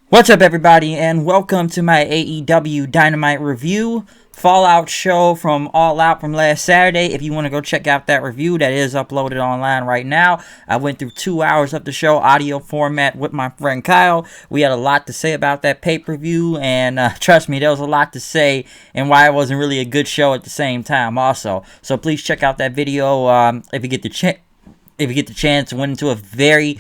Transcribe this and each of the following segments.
What's up, everybody, and welcome to my AEW Dynamite review. Fallout show from All Out from last Saturday. If you want to go check out that review, that is uploaded online right now. I went through 2 hours of the show, audio format, with my friend Kyle. We had a lot to say about that pay-per-view, and trust me, there was a lot to say and why it wasn't really a good show at the same time also. So please check out that video if you get the chance. Went into a very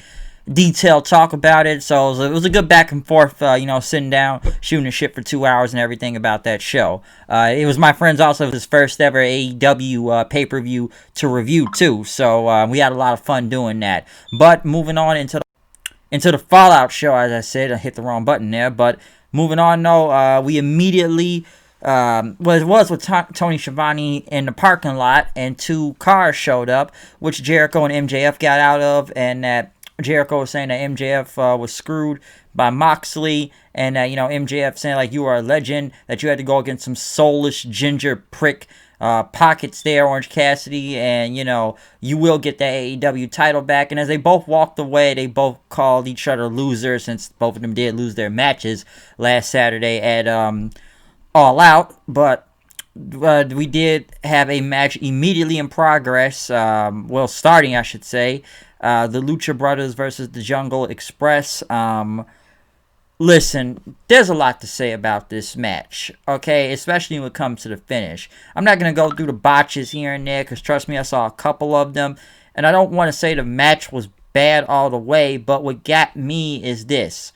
detailed talk about it, so it was a good back and forth, sitting down, shooting the shit for 2 hours and everything about that show. It was my friend's also his first ever AEW pay-per-view to review too, so we had a lot of fun doing that. But moving on into the Fallout show, as I said, I hit the wrong button there, but moving on though, we immediately it was with Tony Schiavone in the parking lot, and 2 cars showed up, which Jericho and MJF got out of, and that Jericho was saying that MJF was screwed by Moxley, and that, MJF saying, like, you are a legend, that you had to go against some soulless ginger prick pockets there, Orange Cassidy, and, you will get the AEW title back. And as they both walked away, they both called each other losers, since both of them did lose their matches last Saturday at All Out. But we did have a match immediately in progress, starting, I should say. The Lucha Brothers versus the Jungle Express. Listen, there's a lot to say about this match, okay? Especially when it comes to the finish. I'm not going to go through the botches here and there, because trust me, I saw a couple of them. And I don't want to say the match was bad all the way, but what got me is this.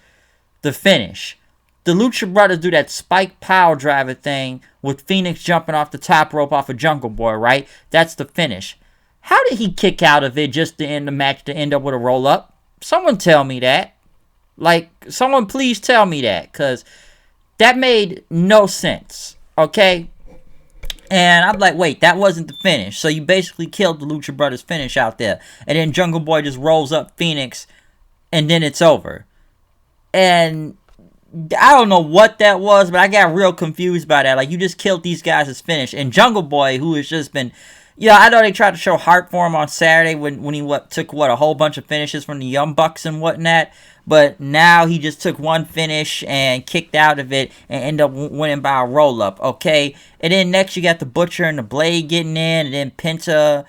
The finish. The Lucha Brothers do that spike pile driver thing with Phoenix jumping off the top rope off of Jungle Boy, right? That's the finish. How did he kick out of it just to end the match to end up with a roll-up? Someone tell me that. Someone please tell me that, because that made no sense, okay? And I'm like, wait, that wasn't the finish. So you basically killed the Lucha Brothers finish out there. And then Jungle Boy just rolls up Phoenix, and then it's over. And I don't know what that was, but I got real confused by that. Like, you just killed these guys' finish. And Jungle Boy, who has just been... I know they tried to show heart for him on Saturday when he took a whole bunch of finishes from the Young Bucks and whatnot. But now he just took one finish and kicked out of it and ended up winning by a roll-up, okay? And then next you got the Butcher and the Blade getting in, and then Pentagon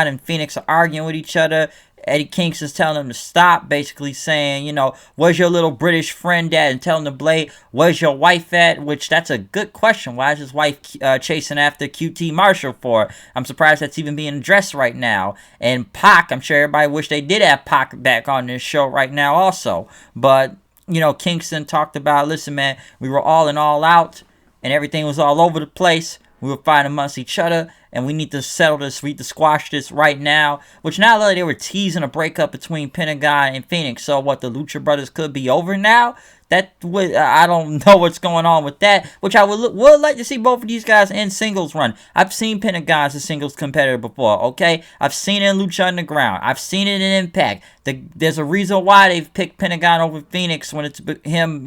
and Phoenix are arguing with each other. Eddie Kingston's telling him to stop, basically saying, where's your little British friend at? And telling the Blade, where's your wife at? Which, that's a good question. Why is his wife chasing after QT Marshall for? I'm surprised that's even being addressed right now. And Pac, I'm sure everybody wish they did have Pac back on this show right now also. But, Kingston talked about, listen, man, we were all in All Out, and everything was all over the place. We were fighting amongst each other, and we need to settle this. We need to squash this right now. Which now they were teasing a breakup between Pentagon and Phoenix. So what, the Lucha Brothers could be over now? I don't know what's going on with that. Which I would like to see both of these guys in singles run. I've seen Pentagon as a singles competitor before, okay? I've seen it in Lucha Underground. I've seen it in Impact. There's a reason why they've picked Pentagon over Phoenix when it's him,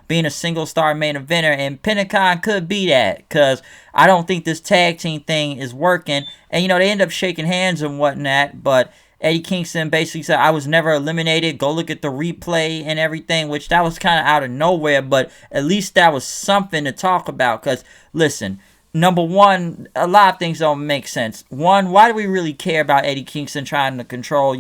being a single-star main eventer. And Pentagon could be that, because I don't think this tag team thing is working. And, they end up shaking hands and whatnot, but Eddie Kingston basically said, I was never eliminated. Go look at the replay and everything, which that was kind of out of nowhere, but at least that was something to talk about. Because, listen, number one, a lot of things don't make sense. One, why do we really care about Eddie Kingston trying to control,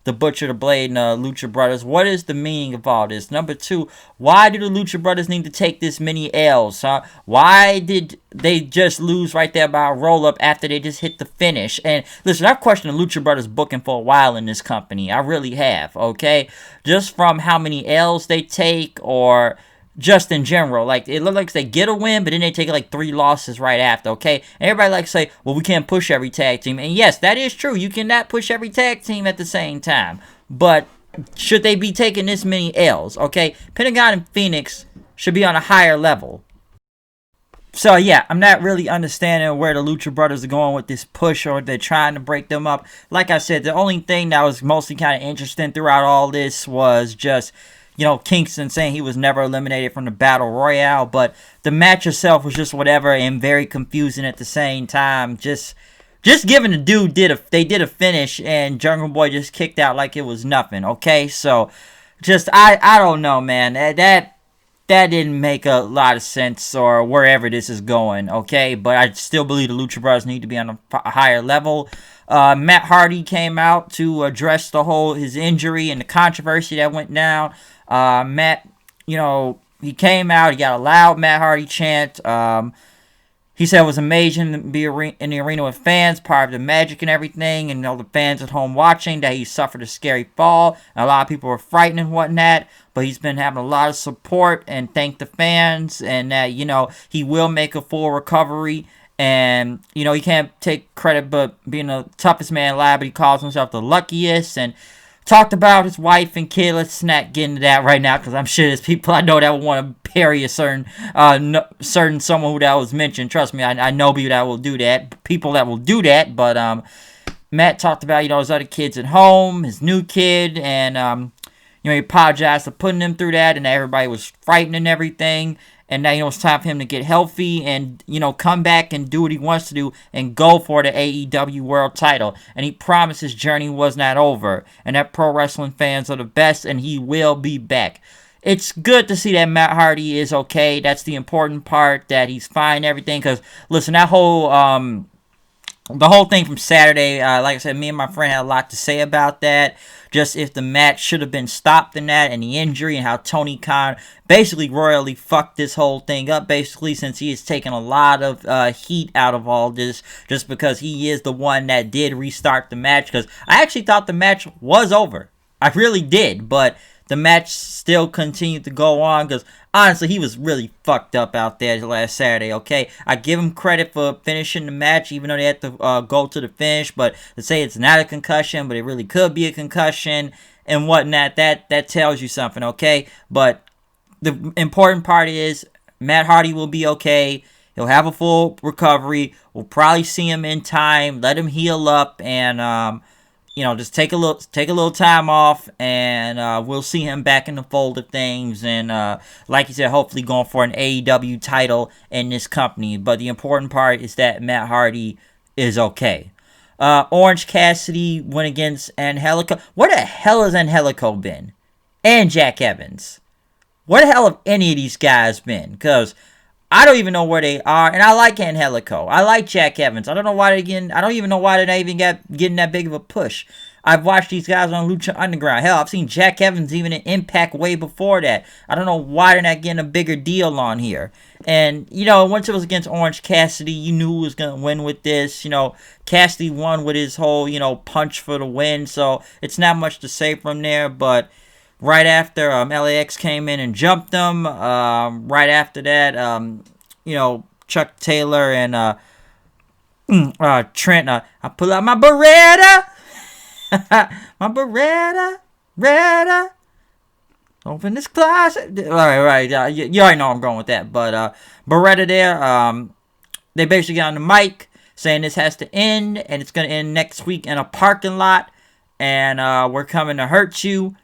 the Butcher, the Blade, and the Lucha Brothers? What is the meaning of all this? Number two, why do the Lucha Brothers need to take this many L's, huh? Why did they just lose right there by a roll-up after they just hit the finish? And listen, I've questioned the Lucha Brothers booking for a while in this company. I really have, okay? Just from how many L's they take, or just in general. Like, it looks like they get a win, but then they take like 3 losses right after, okay? And everybody likes to say, well, we can't push every tag team. And yes, that is true. You cannot push every tag team at the same time. But should they be taking this many L's, okay? Pentagon and Phoenix should be on a higher level. So, yeah, I'm not really understanding where the Lucha Brothers are going with this push, or they're trying to break them up. Like I said, the only thing that was mostly kind of interesting throughout all this was just, Kingston saying he was never eliminated from the Battle Royale. But the match itself was just whatever and very confusing at the same time. Just given the dude did a finish, and Jungle Boy just kicked out like it was nothing, okay? So just I don't know, man. That didn't make a lot of sense, or wherever this is going, okay? But I still believe the Lucha Brothers need to be on a higher level. Matt Hardy came out to address his injury and the controversy that went down. Matt, he came out, he got a loud Matt Hardy chant. He said it was amazing to be in the arena with fans, part of the magic and everything, and the fans at home watching, that he suffered a scary fall. And a lot of people were frightened and whatnot, but he's been having a lot of support and thanked the fans, and that, he will make a full recovery. And, he can't take credit but being the toughest man alive, but he calls himself the luckiest, and talked about his wife and kid. Let's not get into that right now, because I'm sure there's people I know that will want to parry a certain someone who that was mentioned. Trust me, I know people that will do that. People that will do that. But Matt talked about his other kids at home, his new kid, and he apologized for putting them through that, and everybody was frightened and everything. And now, it's time for him to get healthy and, come back and do what he wants to do and go for the AEW World title. And he promised his journey was not over. And that pro wrestling fans are the best, and he will be back. It's good to see that Matt Hardy is okay. That's the important part, that he's fine and everything. Because, listen, that the whole thing from Saturday, like I said, me and my friend had a lot to say about that. Just if the match should have been stopped in that, and the injury, and how Tony Khan basically royally fucked this whole thing up, basically, since he has taken a lot of heat out of all this, just because he is the one that did restart the match. Because I actually thought the match was over. I really did, but the match still continued to go on, because honestly, he was really fucked up out there last Saturday, okay? I give him credit for finishing the match, even though they had to go to the finish, but to say it's not a concussion, but it really could be a concussion and whatnot, that tells you something, okay? But the important part is Matt Hardy will be okay. He'll have a full recovery. We'll probably see him in time, let him heal up, and just take a little time off, and we'll see him back in the fold of things. And like you said, hopefully going for an AEW title in this company. But the important part is that Matt Hardy is okay. Orange Cassidy went against Angelico. Where the hell has Angelico been? And Jack Evans. Where the hell have any of these guys been? Because I don't even know where they are, and I like Angelico. I like Jack Evans. I don't know why I don't even know why they're not even getting that big of a push. I've watched these guys on Lucha Underground. Hell, I've seen Jack Evans even in Impact way before that. I don't know why they're not getting a bigger deal on here. And, once it was against Orange Cassidy, you knew who was going to win with this. Cassidy won with his whole, punch for the win. So it's not much to say from there, but right after LAX came in and jumped them. Right after that, Chuck Taylor and Trent. I pull out my Beretta. My Beretta. Open this closet. All right. You already know I'm going with that. But Beretta there, they basically got on the mic saying this has to end, and it's going to end next week in a parking lot, and we're coming to hurt you.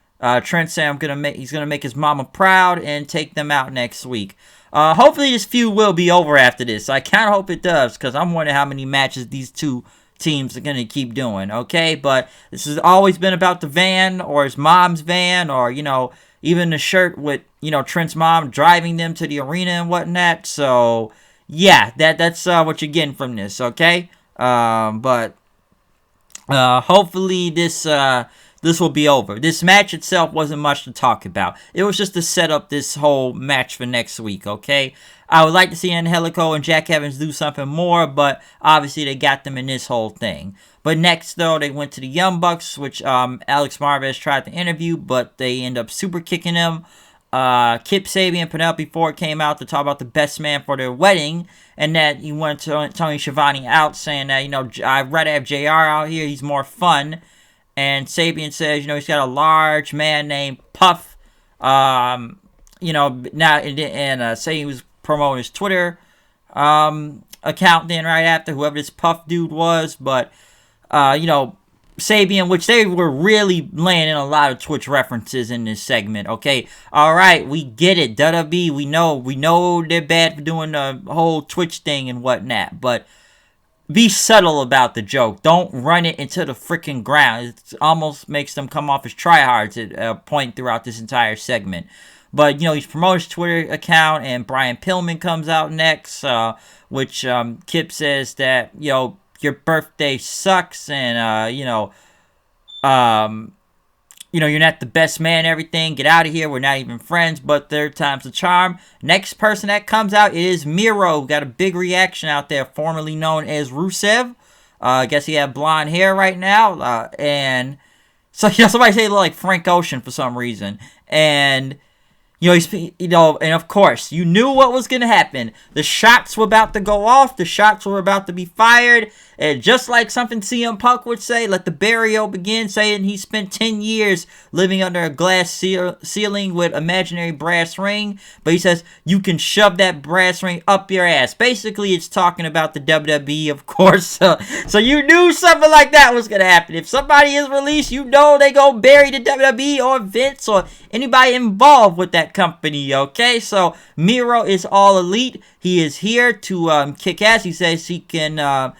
Trent said he's gonna make his mama proud and take them out next week. Hopefully this feud will be over after this. I kind of hope it does, because I'm wondering how many matches these two teams are gonna keep doing. Okay, but this has always been about the van, or his mom's van, or even the shirt with Trent's mom driving them to the arena and whatnot. So yeah, that's what you're getting from this. Okay, but hopefully this will be over. This match itself wasn't much to talk about. It was just to set up this whole match for next week, okay? I would like to see Angelico and Jack Evans do something more, but obviously they got them in this whole thing. But next, though, they went to the Young Bucks, which Alex Marvez tried to interview, but they end up super kicking him. Kip Sabian and Penelope Ford came out to talk about the best man for their wedding, and that he wanted Tony Schiavone out, saying that, I'd rather have JR out here, he's more fun. And Sabian says, he's got a large man named Puff. Now, and say he was promoting his Twitter account then right after, whoever this Puff dude was. But, Sabian, which they were really laying in a lot of Twitch references in this segment, okay? All right, we get it, WWE, we know they're bad for doing the whole Twitch thing and whatnot, but be subtle about the joke. Don't run it into the freaking ground. It almost makes them come off as tryhards at a point throughout this entire segment. But, he's promoting his Twitter account, and Brian Pillman comes out next, which Kip says that, your birthday sucks, and, you're not the best man and everything. Get out of here. We're not even friends, but third time's the charm. Next person that comes out is Miro. Got a big reaction out there, formerly known as Rusev. I guess he had blonde hair right now. And so, somebody say he looked like Frank Ocean for some reason. And, and of course, you knew what was going to happen. The shots were about to go off. The shots were about to be fired. And just like something CM Punk would say, let the burial begin, saying he spent 10 years living under a glass ceiling with imaginary brass ring. But he says, you can shove that brass ring up your ass. Basically, it's talking about the WWE, of course. So you knew something like that was going to happen. If somebody is released, they go bury the WWE or Vince or anybody involved with that company, okay? So Miro is all elite. He is here to kick ass. He says he can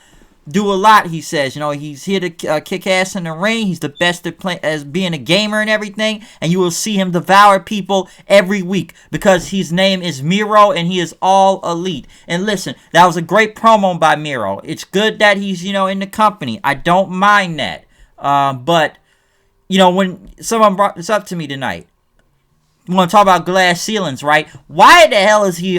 do a lot. He says, he's here to kick ass in the ring. He's the best at as being a gamer and everything, and you will see him devour people every week because his name is Miro and he is all elite. And listen, that was a great promo by Miro. It's good that he's in the company. I don't mind that. But when someone brought this up to me tonight, we want to talk about glass ceilings, right? Why the hell is he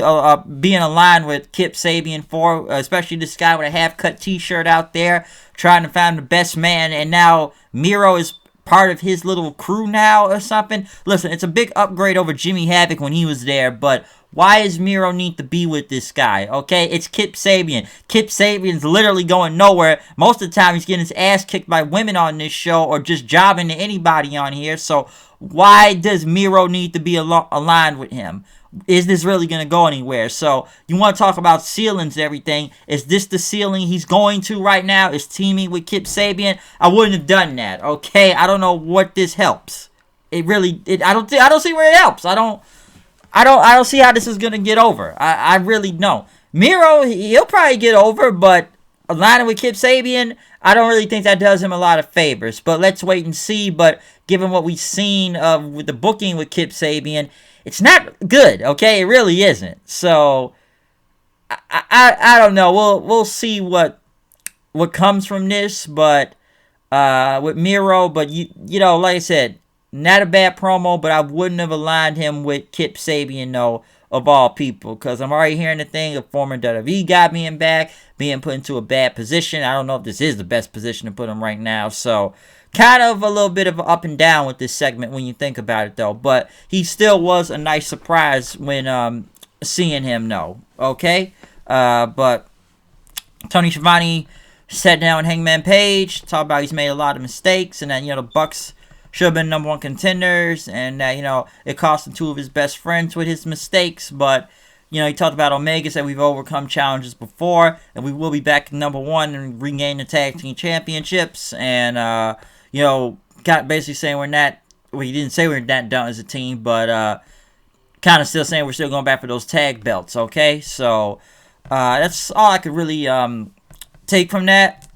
being aligned with Kip Sabian for? Especially this guy with a half-cut T-shirt out there trying to find the best man, and now Miro is part of his little crew now or something. Listen, it's a big upgrade over Jimmy Havoc when he was there, but why does Miro need to be with this guy? Okay, it's Kip Sabian. Kip Sabian's literally going nowhere. Most of the time, he's getting his ass kicked by women on this show or just jobbing to anybody on here. So why does Miro need to be aligned with him? Is this really going to go anywhere? So you want to talk about ceilings and everything. Is this the ceiling he's going to right now? Is teaming with Kip Sabian? I wouldn't have done that, okay? I don't know what this helps. I don't see where it helps. I don't see how this is going to get over. I really don't. Miro, he'll probably get over, but aligning with Kip Sabian, I don't really think that does him a lot of favors. But let's wait and see. But given what we've seen with the booking with Kip Sabian, it's not good, okay? It really isn't. So, I don't know. We'll see what comes from this, but with Miro. But, like I said, not a bad promo, but I wouldn't have aligned him with Kip Sabian, though, of all people, because I'm already hearing the thing of former WWE guy being back, being put into a bad position. I don't know if this is the best position to put him right now, so kind of a little bit of up and down with this segment when you think about it, though, but he still was a nice surprise when seeing him, though, okay? But Tony Schiavone sat down with Hangman Page, talked about he's made a lot of mistakes, and then, the Bucks should have been number one contenders, and that, it cost him two of his best friends with his mistakes, but, he talked about Omega, said we've overcome challenges before, and we will be back at number one and regain the tag team championships, and, got basically saying he didn't say we're not done as a team, but, kind of still saying we're still going back for those tag belts, okay? So, that's all I could really, take from that.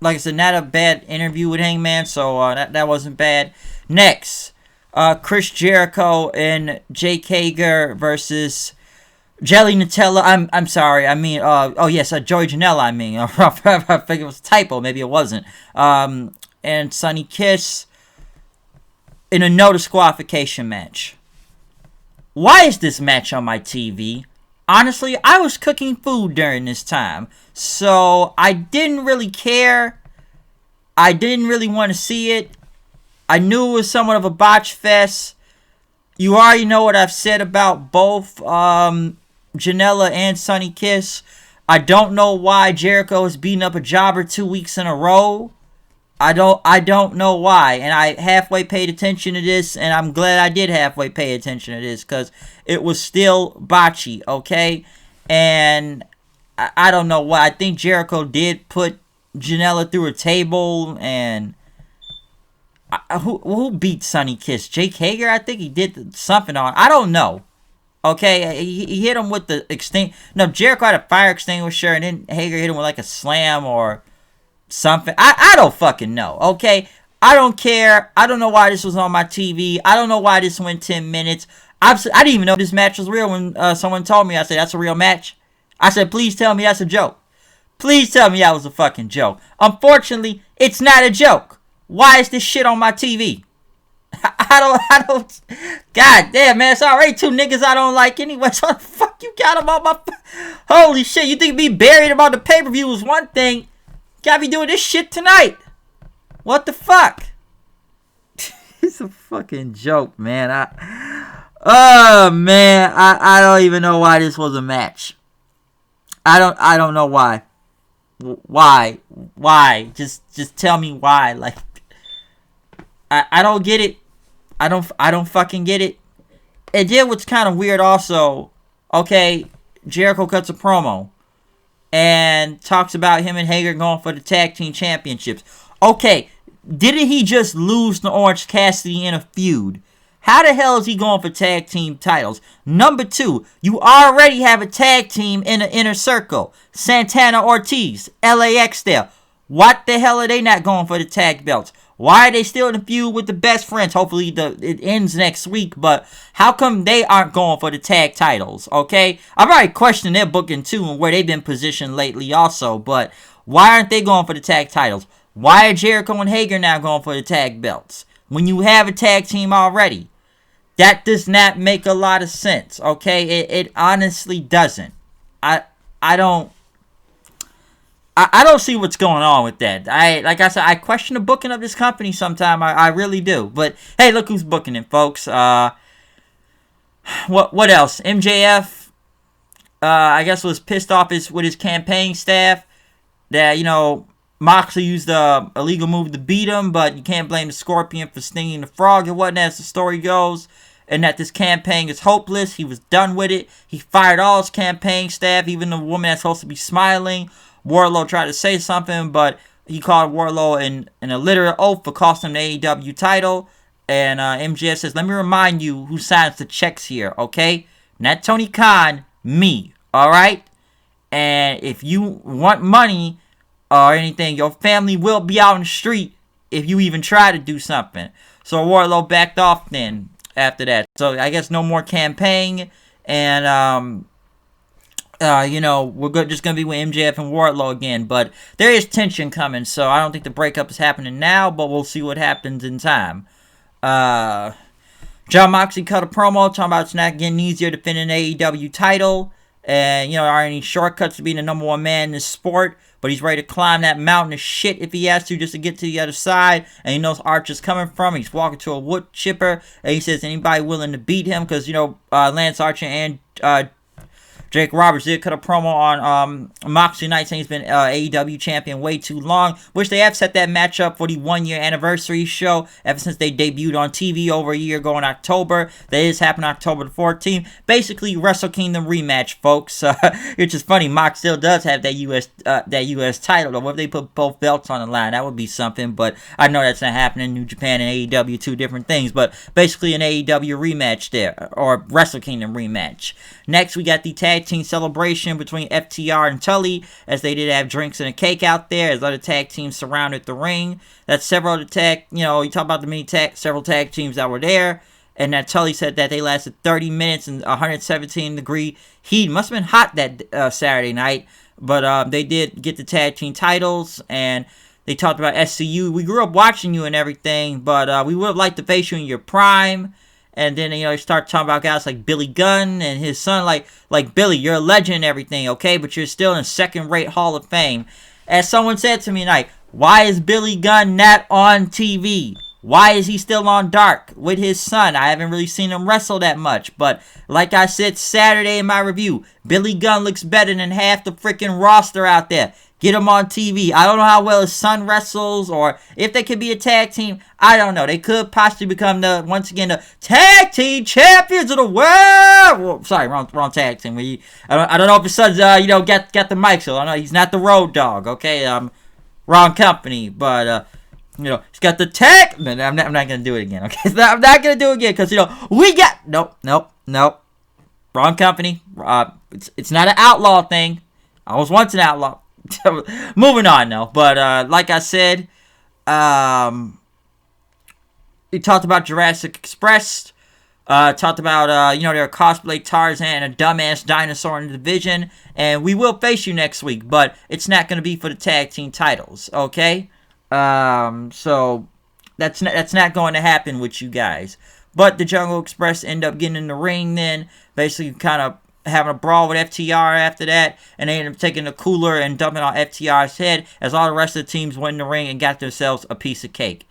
Like I said, not a bad interview with Hangman, so that wasn't bad. Next, Chris Jericho and Jake Hager versus Jelly Nutella. I'm sorry. I mean, Joey Janela. I mean, I figured it was a typo. Maybe it wasn't. And Sonny Kiss in a no disqualification match. Why is this match on my TV? Honestly, I was cooking food during this time, so I didn't really care. I didn't really want to see it. I knew it was somewhat of a botch fest. You already know what I've said about both Janela and Sonny Kiss. I don't know why Jericho is beating up a jobber 2 weeks in a row. I don't know why, and I halfway paid attention to this, and I'm glad I did halfway pay attention to this, because it was still botchy, okay? And I don't know why. I think Jericho did put Janela through a table, and who beat Sonny Kiss? Jake Hager? I think he did something on. I don't know. Okay, he hit him with the No, Jericho had a fire extinguisher, and then Hager hit him with like a slam or something. I don't fucking know. Okay, I don't care. I don't know why this was on my TV. I don't know why this went 10 minutes. I didn't even know this match was real when someone told me. I said, that's a real match. I said, please tell me that's a joke. Please tell me that was a fucking joke. Unfortunately, it's not a joke. Why is this shit on my TV? I don't. God damn, man. It's already two niggas I don't like anyway. So the fuck you got them on my. Holy shit. You think me burying them on the pay per view was one thing? Gotta be doing this shit tonight. What the fuck? It's a fucking joke, man. Oh man, I don't even know why this was a match. I don't know why. Why? Just tell me why. Like, I don't get it. I don't fucking get it. And then what's kind of weird also, okay, Jericho cuts a promo and talks about him and Hager going for the tag team championships. Okay, didn't he just lose to Orange Cassidy in a feud? How the hell is he going for tag team titles? Number 2, you already have a tag team in the Inner Circle. Santana Ortiz, LAX there. What the hell are they not going for the tag belts? Why are they still in the feud with the Best Friends? Hopefully it ends next week, but how come they aren't going for the tag titles, okay? I've already questioned their booking too and where they've been positioned lately also, but why aren't they going for the tag titles? Why are Jericho and Hager now going for the tag belts? When you have a tag team already. That does not make a lot of sense, okay? It honestly doesn't. I don't see what's going on with that. Like I said, I question the booking of this company sometime. I really do. But hey, look who's booking it, folks. What else? MJF, I guess was pissed off with his campaign staff that, you know, Moxey used the illegal move to beat him, but you can't blame the Scorpion for stinging the frog and whatnot, as the story goes. And that this campaign is hopeless. He was done with it. He fired all his campaign staff, even the woman that's supposed to be smiling. Wardlow tried to say something, but he called Wardlow an illiterate oath for costing him the AEW title. And MJF says, let me remind you who signs the checks here, okay? Not Tony Khan, me, alright? And if you want money or anything, your family will be out in the street if you even try to do something. So Wardlow backed off then after that. So I guess no more campaign. And, you know, we're just going to be with MJF and Wardlow again. But there is tension coming, so I don't think the breakup is happening now, but we'll see what happens in time. John Moxley cut a promo talking about it's not getting easier to defend an AEW title. And, you know, are any shortcuts to being the number one man in this sport? But he's ready to climb that mountain of shit if he has to just to get to the other side. And he knows Archer's coming from. He's walking to a wood chipper. And he says anybody willing to beat him. Because, you know, Lance Archer and Jake Roberts did cut a promo on Moxley tonight saying he's been AEW champion way too long, which they have set that match up for the 1-year anniversary show ever since they debuted on TV over a year ago in October. That is happening October the 14th. Basically, Wrestle Kingdom rematch, folks. Which is funny. Mox still does have that US title, though. What if they put both belts on the line? That would be something, but I know that's not happening. New Japan and AEW, two different things, but basically an AEW rematch there, or Wrestle Kingdom rematch. Next, we got the tag team celebration between FTR and Tully, as they did have drinks and a cake out there, as other tag teams surrounded the ring. That's several of the tag, you know, you talk about the several tag teams that were there, and that Tully said that they lasted 30 minutes in 117 degree heat. Must have been hot that Saturday night, but they did get the tag team titles, and they talked about SCU. We grew up watching you and everything, but we would have liked to face you in your prime. And then, you know, you start talking about guys like Billy Gunn and his son, like Billy, you're a legend and everything, okay? But you're still in second-rate Hall of Fame. As someone said to me tonight, why is Billy Gunn not on TV? Why is he still on Dark with his son? I haven't really seen him wrestle that much. But like I said Saturday in my review, Billy Gunn looks better than half the freaking roster out there. Get him on TV. I don't know how well his son wrestles, or if they could be a tag team. I don't know. They could possibly become once again the tag team champions of the world. Well, sorry, wrong tag team. I don't know if his son's got the mic, so I don't know. He's not the Road Dog. Okay, wrong company, but you know, he's got the tag. I'm not gonna do it again. Okay, I'm not gonna do it again because we got nope. Wrong company. It's not an outlaw thing. I was once an outlaw. Moving on though. But like I said, we talked about Jurassic Express. Talked about, their cosplay Tarzan and a dumbass dinosaur in the division. And we will face you next week, but it's not going to be for the tag team titles, okay? So that's not going to happen with you guys. But the Jungle Express end up getting in the ring then, basically kind of having a brawl with FTR after that, and they end up taking the cooler and dumping on FTR's head as all the rest of the teams went in the ring and got themselves a piece of cake.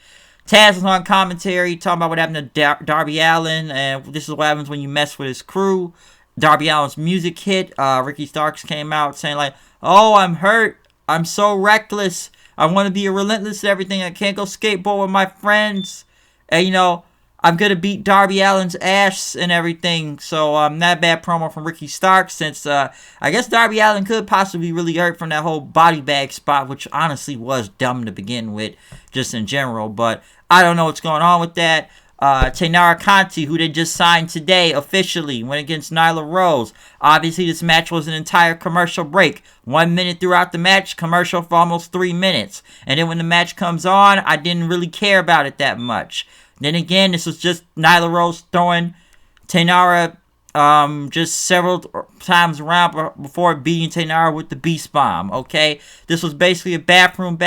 Taz was on commentary talking about what happened to Darby Allin, and this is what happens when you mess with his crew. Darby Allin's music hit. Ricky Starks came out saying like, "Oh, I'm hurt. I'm so reckless. I want to be a relentless at everything. I can't go skateboard with my friends. And, I'm going to beat Darby Allin's ass and everything." So, not a bad promo from Ricky Starks, since I guess Darby Allin could possibly be really hurt from that whole body bag spot, which honestly was dumb to begin with, just in general. But I don't know what's going on with that. Taynara Conti, who they just signed today officially, went against Nyla Rose. Obviously, this match was an entire commercial break. 1 minute throughout the match, commercial for almost 3 minutes. And then when the match comes on, I didn't really care about it that much. Then again, this was just Nyla Rose throwing Taynara just several times around before beating Taynara with the Beast Bomb, okay? This was basically a bathroom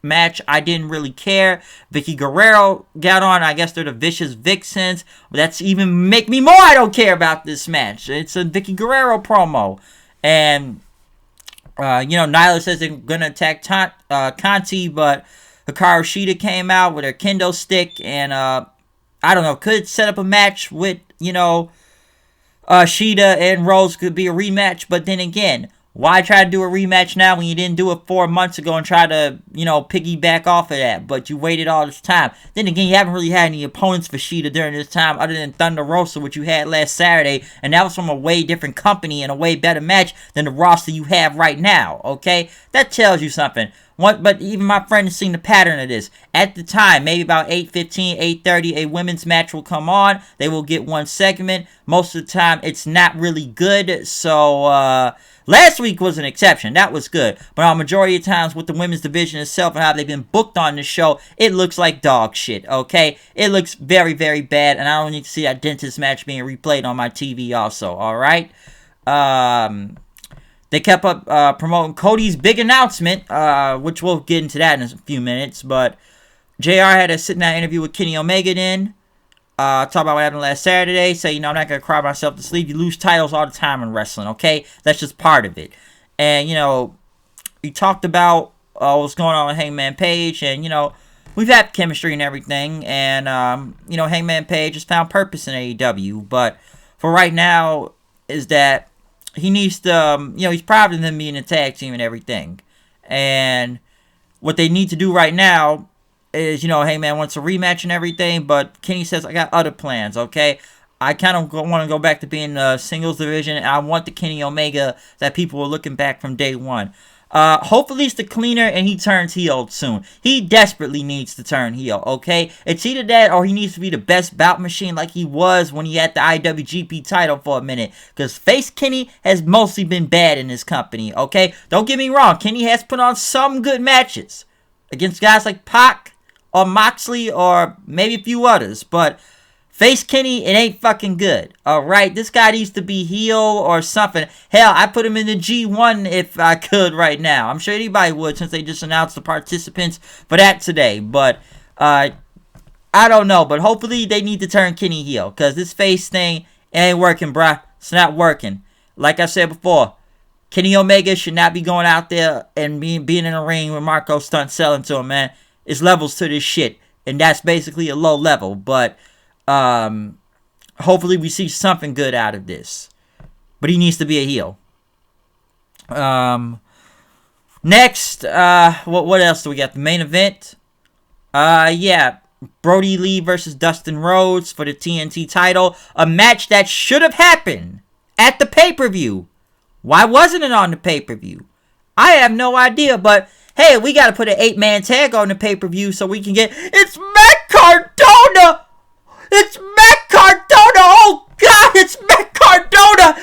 match. I didn't really care. Vicky Guerrero got on. I guess they're the Vicious Vixens. That's even make me more I don't care about this match. It's a Vicky Guerrero promo. And, Nyla says they're going to attack Conti, but Hikaru Shida came out with her kendo stick, and I don't know, could set up a match with, Shida and Rose could be a rematch, but then again, why try to do a rematch now when you didn't do it 4 months ago and try to, piggyback off of that, but you waited all this time. Then again, you haven't really had any opponents for Shida during this time other than Thunder Rosa, which you had last Saturday, and that was from a way different company and a way better match than the roster you have right now, okay? That tells you something. But even my friend has seen the pattern of this. At the time, maybe about 8:15, 8:30, a women's match will come on. They will get one segment. Most of the time, it's not really good. So, last week was an exception. That was good. But on majority of times with the women's division itself and how they've been booked on the show, it looks like dog shit, okay? It looks very, very bad. And I don't need to see that dentist match being replayed on my TV also, alright? They kept up promoting Cody's big announcement, which we'll get into that in a few minutes. But JR had a sit-down interview with Kenny Omega then. Talk about what happened last Saturday. Say, I'm not going to cry myself to sleep. You lose titles all the time in wrestling, okay? That's just part of it. And, he talked about what's going on with Hangman Page. And, we've had chemistry and everything. And, Hangman Page has found purpose in AEW. But for right now is that he needs to, he's proud of them being a tag team and everything. And what they need to do right now is, Hangman wants a rematch and everything, but Kenny says, I got other plans, okay? I kind of want to go back to being a singles division, and I want the Kenny Omega that people were looking back from day one. Hopefully it's the cleaner and he turns heel soon. He desperately needs to turn heel, okay? It's either that or he needs to be the best bout machine like he was when he had the IWGP title for a minute. Because face Kenny has mostly been bad in this company, okay? Don't get me wrong. Kenny has put on some good matches against guys like Pac or Moxley or maybe a few others. But face Kenny, it ain't fucking good, alright? This guy needs to be heel or something. Hell, I put him in the G1 if I could right now. I'm sure anybody would since they just announced the participants for that today. But, I don't know. But hopefully they need to turn Kenny heel. Because this face thing ain't working, bruh. It's not working. Like I said before, Kenny Omega should not be going out there and being in a ring with Marco Stunt selling to him, man. It's levels to this shit. And that's basically a low level. But hopefully we see something good out of this. But he needs to be a heel. Next, what else do we got? The main event. Brodie Lee versus Dustin Rhodes for the TNT title. A match that should have happened at the pay-per-view. Why wasn't it on the pay-per-view? I have no idea, but hey, we gotta put an 8-man tag on the pay-per-view so we can get... It's Matt Cardona! It's Matt Cardona! Oh, God, it's Matt Cardona!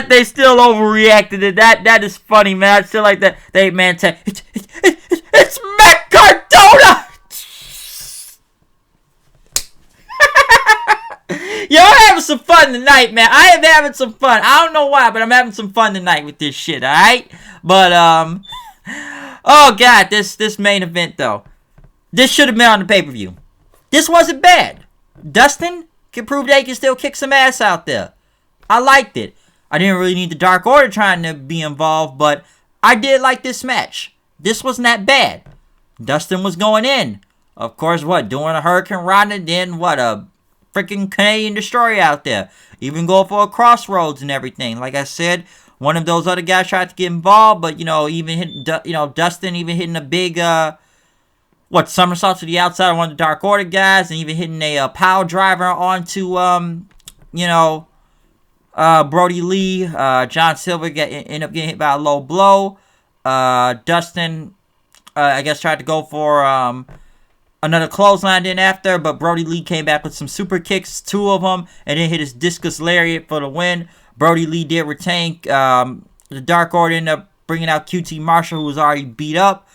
that they still overreacted to that is funny, man. I still like that. They man say it's Matt Cardona. Yo, I'm having some fun tonight, man. I am having some fun. I don't know why, but I'm having some fun tonight with this shit, alright? But, oh, God, this main event, though. This should have been on the pay-per-view. This wasn't bad. Dustin can prove that he can still kick some ass out there. I liked it. I didn't really need the Dark Order trying to be involved, but I did like this match. This wasn't that bad. Dustin was going in. Of course, doing a Hurricane Rana, then a freaking Canadian Destroyer out there. Even go for a Crossroads and everything. Like I said, one of those other guys tried to get involved, but, even hitting, Dustin even hitting a big, somersault to the outside of one of the Dark Order guys, and even hitting a power driver onto, Brodie Lee. John Silver ended up getting hit by a low blow. Dustin, I guess, tried to go for, another clothesline then after, but Brodie Lee came back with some super kicks, 2 of them, and then hit his discus lariat for the win. Brodie Lee did retain. The Dark Order ended up bringing out QT Marshall, who was already beat up.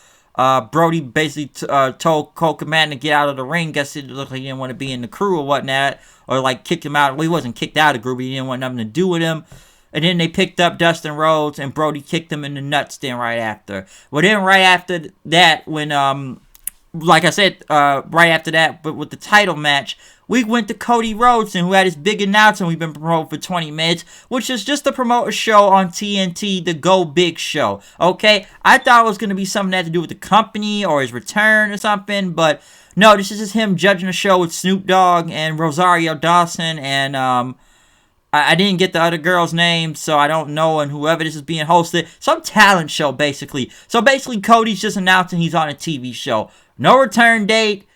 Brodie basically told Cole Command to get out of the ring. Guess it looked like he didn't want to be in the crew or whatnot, or kicked him out. Well, he wasn't kicked out of the group, but he didn't want nothing to do with him. And then they picked up Dustin Rhodes, and Brodie kicked him in the nuts then right after. Well, then right after that, when like I said, right after that, but with the title match, we went to Cody Rhodes, who had his big announcement we've been promoting for 20 minutes, which is just to promote a show on TNT, the Go Big Show. Okay? I thought it was going to be something that had to do with the company or his return or something, but no, this is just him judging a show with Snoop Dogg and Rosario Dawson, and I didn't get the other girl's name, so I don't know, and whoever this is being hosted, some talent show, basically. So basically, Cody's just announcing he's on a TV show. No return date,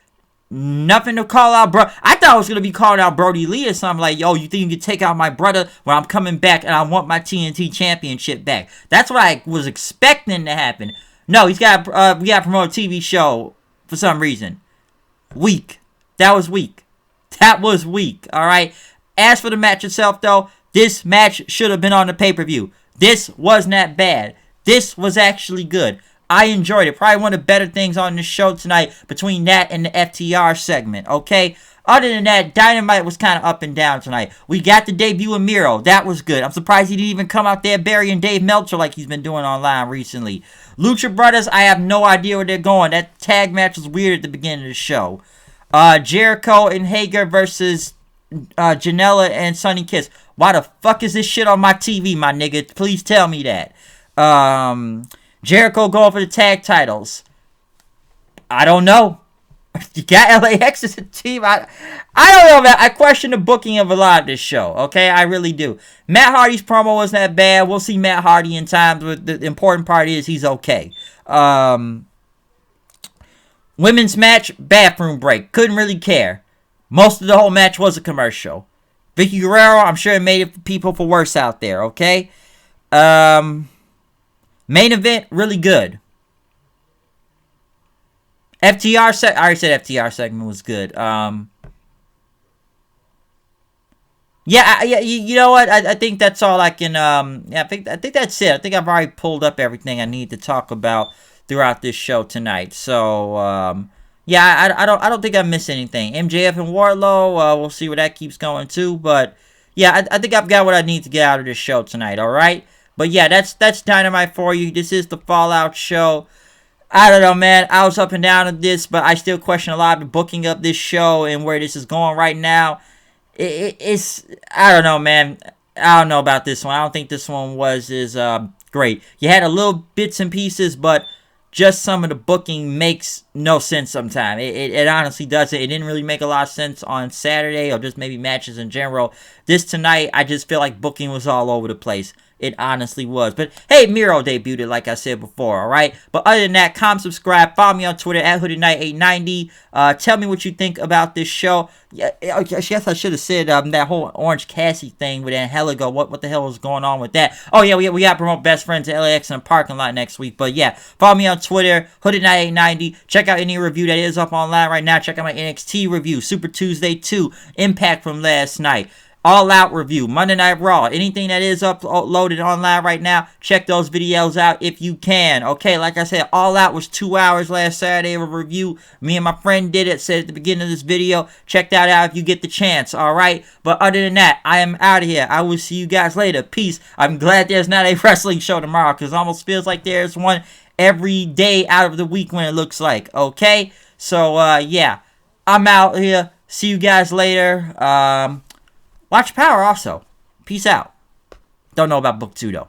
nothing to call out, bro. I thought I was going to be calling out Brodie Lee or something like, yo, you think you can take out my brother when I'm coming back and I want my TNT championship back? That's what I was expecting to happen. No, we got to promote a TV show for some reason. Weak. That was weak. All right? As for the match itself, though, this match should have been on the pay-per-view. This wasn't that bad. This was actually good. I enjoyed it. Probably one of the better things on this show tonight between that and the FTR segment, okay? Other than that, Dynamite was kind of up and down tonight. We got the debut of Miro. That was good. I'm surprised he didn't even come out there burying Dave Meltzer like he's been doing online recently. Lucha Brothers, I have no idea where they're going. That tag match was weird at the beginning of the show. Jericho and Hager versus Janela and Sonny Kiss. Why the fuck is this shit on my TV, my nigga? Please tell me that. Jericho going for the tag titles. I don't know. You got LAX as a team. I don't know, man. I question the booking of a lot of this show. Okay, I really do. Matt Hardy's promo wasn't that bad. We'll see Matt Hardy in time. But the important part is he's okay. Women's match, bathroom break. Couldn't really care. Most of the whole match was a commercial. Vicky Guerrero, I'm sure it made it for people for worse out there. Okay. Main event, really good. I already said FTR segment was good. You know what? I think that's all I can. I think that's it. I think I've already pulled up everything I need to talk about throughout this show tonight. So, I don't think I missed anything. MJF and Wardlow. We'll see where that keeps going too. But yeah, I think I've got what I need to get out of this show tonight. All right. But yeah, that's Dynamite for you. This is the Fallout show. I don't know, man. I was up and down on this, but I still question a lot of the booking of this show and where this is going right now. It's I don't know, man. I don't know about this one. I don't think this one was as great. You had a little bits and pieces, but just some of the booking makes no sense sometimes. It honestly doesn't. It didn't really make a lot of sense on Saturday or just maybe matches in general. This tonight, I just feel like booking was all over the place. It honestly was. But hey, Miro debuted like I said before, alright? But other than that, comment, subscribe, follow me on Twitter at HoodedKnight890. Tell me what you think about this show. Yeah, I guess I should have said that whole Orange Cassidy thing with Angelico. What the hell was going on with that? Oh yeah, we got to promote Best Friends at LAX in the parking lot next week. But yeah, follow me on Twitter, HoodedKnight890. Check out any review that is up online right now. Check out my NXT review, Super Tuesday 2, Impact from last night. All Out review, Monday Night Raw, anything that is uploaded online right now, check those videos out if you can. Okay, like I said, All Out was 2 hours last Saturday of a review. Me and my friend did it, said at the beginning of this video. Check that out if you get the chance, alright? But other than that, I am out of here. I will see you guys later. Peace. I'm glad there's not a wrestling show tomorrow, because it almost feels like there's one every day out of the week when it looks like, okay? So, yeah, I'm out here. See you guys later. Watch Power also. Peace out. Don't know about book 2 though.